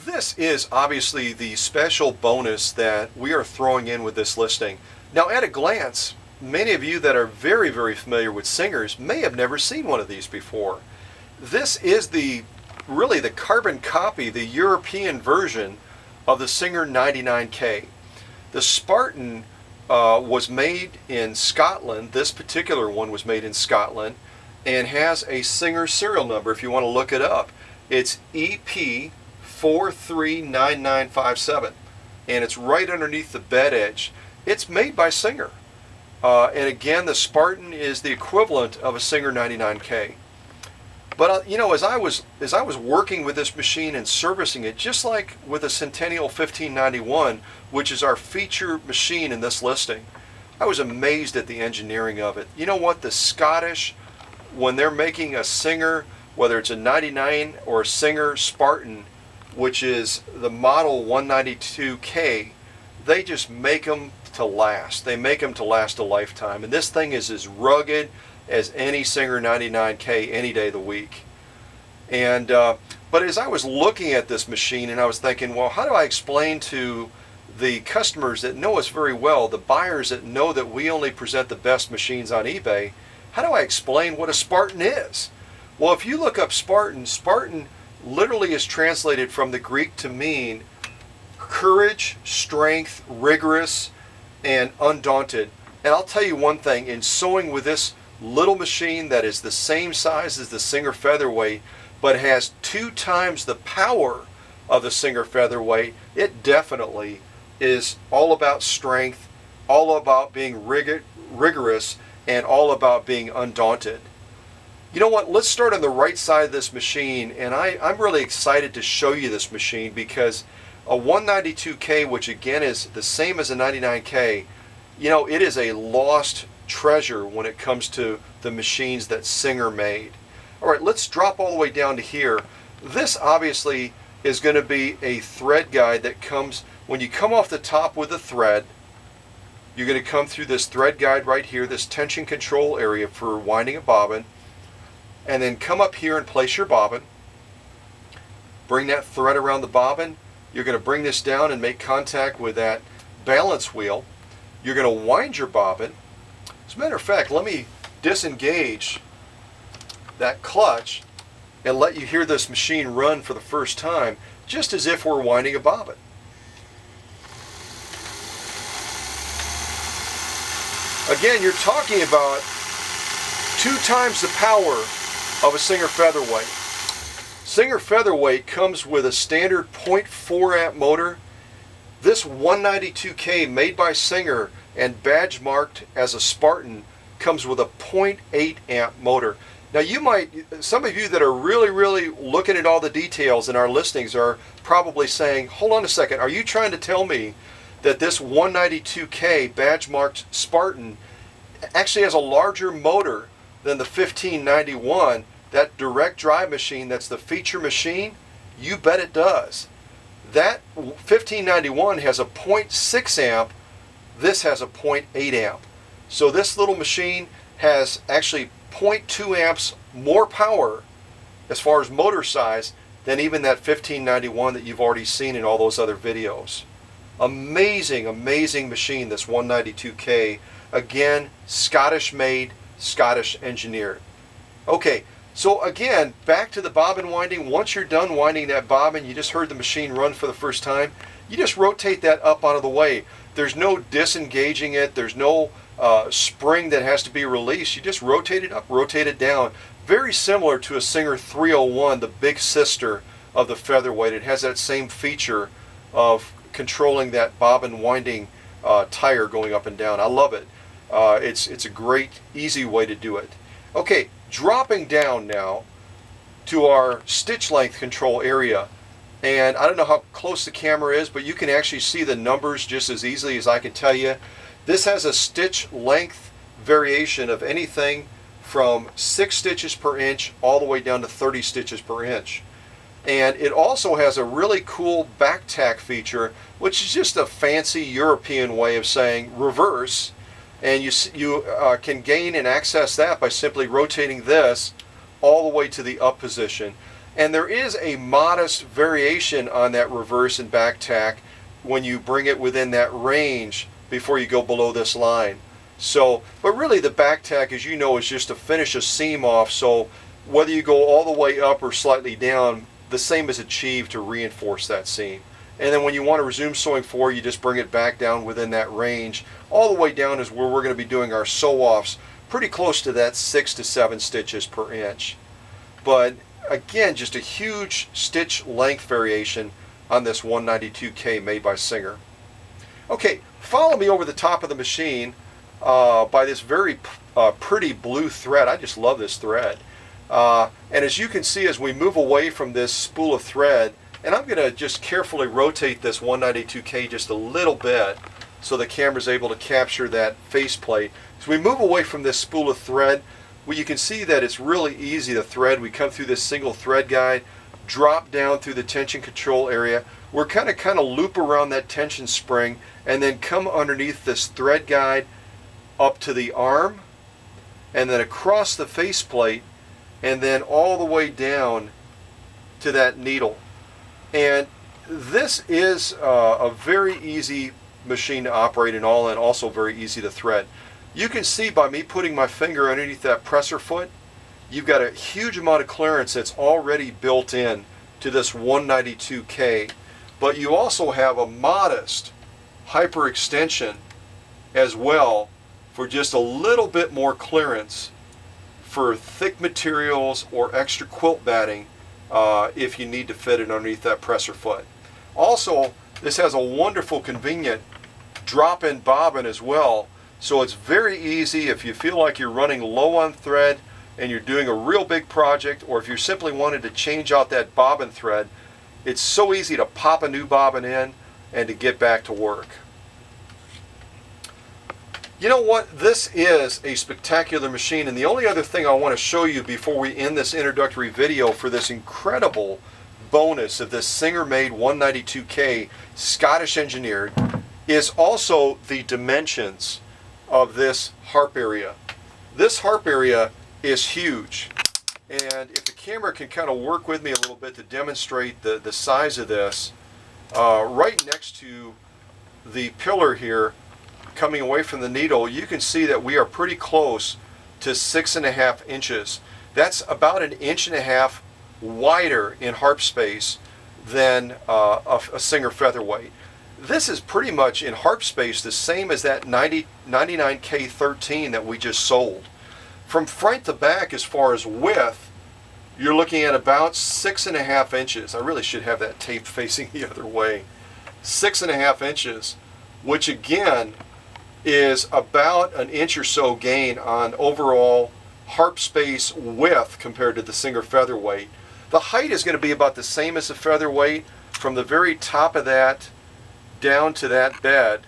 This is obviously the special bonus that we are throwing in with this listing. Now, at a glance, many of you that are very, very familiar with Singers may have never seen one of these before. This is really the carbon copy, the European version of the Singer 99K. The Spartan was made in Scotland. This particular one was made in Scotland and has a Singer serial number if you want to look it up. It's EP439957, and it's right underneath the bed edge. It's made by Singer. And again, the Spartan is the equivalent of a Singer 99K. But you know, as I was working with this machine and servicing it, just like with a Centennial 1591, which is our feature machine in this listing, I was amazed at the engineering of it. You know what? The Scottish, when they're making a Singer, whether it's a 99 or a Singer Spartan, which is the model 192K, they just make them to last. They make them to last a lifetime. And this thing is as rugged as any Singer 99K any day of the week. And but as I was looking at this machine and I was thinking, well, how do I explain to the customers that know us very well, the buyers that know that we only present the best machines on eBay, how do I explain what a Spartan is? Well, if you look up Spartan, Spartan literally is translated from the Greek to mean courage, strength, rigorous, and undaunted. And I'll tell you one thing, in sewing with this little machine that is the same size as the Singer Featherweight, but has 2 times the power of the Singer Featherweight, it definitely is all about strength, all about being rigorous, and all about being undaunted. You know what, let's start on the right side of this machine, and I'm really excited to show you this machine because a 192K, which again is the same as a 99K, you know, it is a lost treasure when it comes to the machines that Singer made. All right, let's drop all the way down to here. This obviously is going to be a thread guide that comes, when you come off the top with the thread, you're going to come through this thread guide right here, this tension control area for winding a bobbin, and then come up here and place your bobbin. Bring that thread around the bobbin. You're going to bring this down and make contact with that balance wheel. You're going to wind your bobbin. As a matter of fact, let me disengage that clutch and let you hear this machine run for the first time, just as if we're winding a bobbin. Again, you're talking about 2 times the power of a Singer Featherweight. Singer Featherweight comes with a standard 0.4 amp motor. This 192K made by Singer and badge marked as a Spartan comes with a 0.8 amp motor. Now some of you that are really looking at all the details in our listings are probably saying, hold on a second, are you trying to tell me that this 192K badge marked Spartan actually has a larger motor than the 1591, that direct drive machine that's the feature machine? You bet it does. That 1591 has a 0.6 amp, this has a 0.8 amp. So this little machine has actually 0.2 amps more power as far as motor size than even that 1591 that you've already seen in all those other videos. Amazing, amazing machine, this 192K. Again, Scottish made, Scottish engineered. Okay, so again, back to the bobbin winding. Once you're done winding that bobbin, you just heard the machine run for the first time, you just rotate that up out of the way. There's no disengaging it, there's no spring that has to be released. You just rotate it up, rotate it down. Very similar to a Singer 301, the big sister of the Featherweight. It has that same feature of controlling that bobbin winding tire going up and down. I love it. It's a great, easy way to do it. Okay, dropping down now to our stitch length control area. And I don't know how close the camera is, but you can actually see the numbers just as easily as I can tell you. This has a stitch length variation of anything from 6 stitches per inch all the way down to 30 stitches per inch. And it also has a really cool back tack feature, which is just a fancy European way of saying reverse. And you can gain and access that by simply rotating this all the way to the up position. And there is a modest variation on that reverse and back tack when you bring it within that range before you go below this line. So, but really the back tack, as you know, is just to finish a seam off. So whether you go all the way up or slightly down, the same is achieved to reinforce that seam. And then when you want to resume sewing forward, you just bring it back down within that range. All the way down is where we're going to be doing our sew-offs, pretty close to that 6 to 7 stitches per inch. But again, just a huge stitch length variation on this 192K made by Singer. Okay, follow me over the top of the machine by this very pretty blue thread. I just love this thread. And as you can see, as we move away from this spool of thread, and I'm going to just carefully rotate this 192K just a little bit so the camera is able to capture that faceplate. As we move away from this spool of thread, well, you can see that it's really easy to thread. We come through this single thread guide, drop down through the tension control area. We're kind of loop around that tension spring and then come underneath this thread guide up to the arm and then across the faceplate and then all the way down to that needle. And this is a very easy machine to operate and also very easy to thread. You can see by me putting my finger underneath that presser foot, you've got a huge amount of clearance that's already built in to this 192K, but you also have a modest hyperextension as well for just a little bit more clearance for thick materials or extra quilt batting if you need to fit it underneath that presser foot. Also, this has a wonderful convenient drop-in bobbin as well, so it's very easy if you feel like you're running low on thread and you're doing a real big project, or if you simply wanted to change out that bobbin thread. It's so easy to pop a new bobbin in and to get back to work. You know what? This is a spectacular machine, and the only other thing I want to show you before we end this introductory video for this incredible bonus of this Singer-made 192K Scottish engineered is also the dimensions of this harp area. This harp area is huge, and if the camera can kind of work with me a little bit to demonstrate the size of this, right next to the pillar here coming away from the needle, you can see that we are pretty close to 6.5 inches. That's about 1.5 inches wider in harp space than a Singer featherweight. This is pretty much in harp space the same as that 99K13 that we just sold. From front to back, as far as width, you're looking at about 6.5 inches. I really should have that tape facing the other way. 6.5 inches, which again is about 1 inch or so gain on overall harp space width compared to the Singer featherweight. The height is going to be about the same as the featherweight. From the very top of that down to that bed,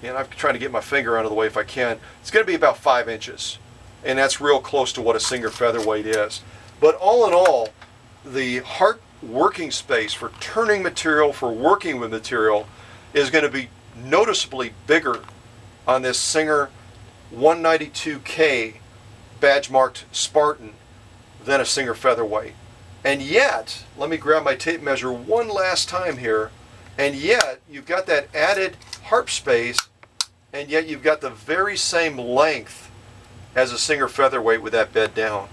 and I'm trying to get my finger out of the way if I can, it's going to be about 5 inches, and that's real close to what a Singer featherweight is. But all in all, the harp working space for turning material, for working with material, is going to be noticeably bigger on this Singer 192K badge marked Spartan than a Singer featherweight. And yet, let me grab my tape measure one last time here, and yet you've got that added harp space, and yet you've got the very same length as a Singer featherweight with that bed down.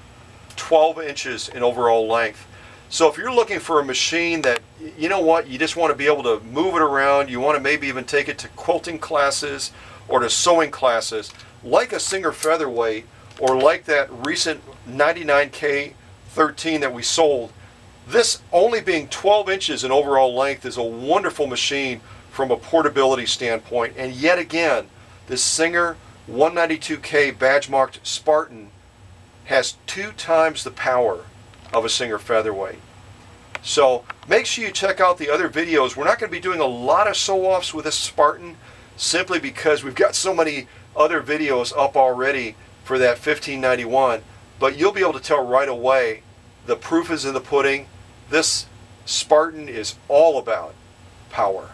12 inches in overall length. So if you're looking for a machine that, you know what, you just want to be able to move it around, you want to maybe even take it to quilting classes or to sewing classes, like a Singer featherweight or like that recent 99K13 that we sold, this only being 12 inches in overall length is a wonderful machine from a portability standpoint. And yet again, this Singer 192K badge marked Spartan has 2 times the power of a Singer featherweight. So make sure you check out the other videos. We're not going to be doing a lot of sew-offs with this Spartan simply because we've got so many other videos up already for that 1591, but you'll be able to tell right away the proof is in the pudding. This Spartan is all about power.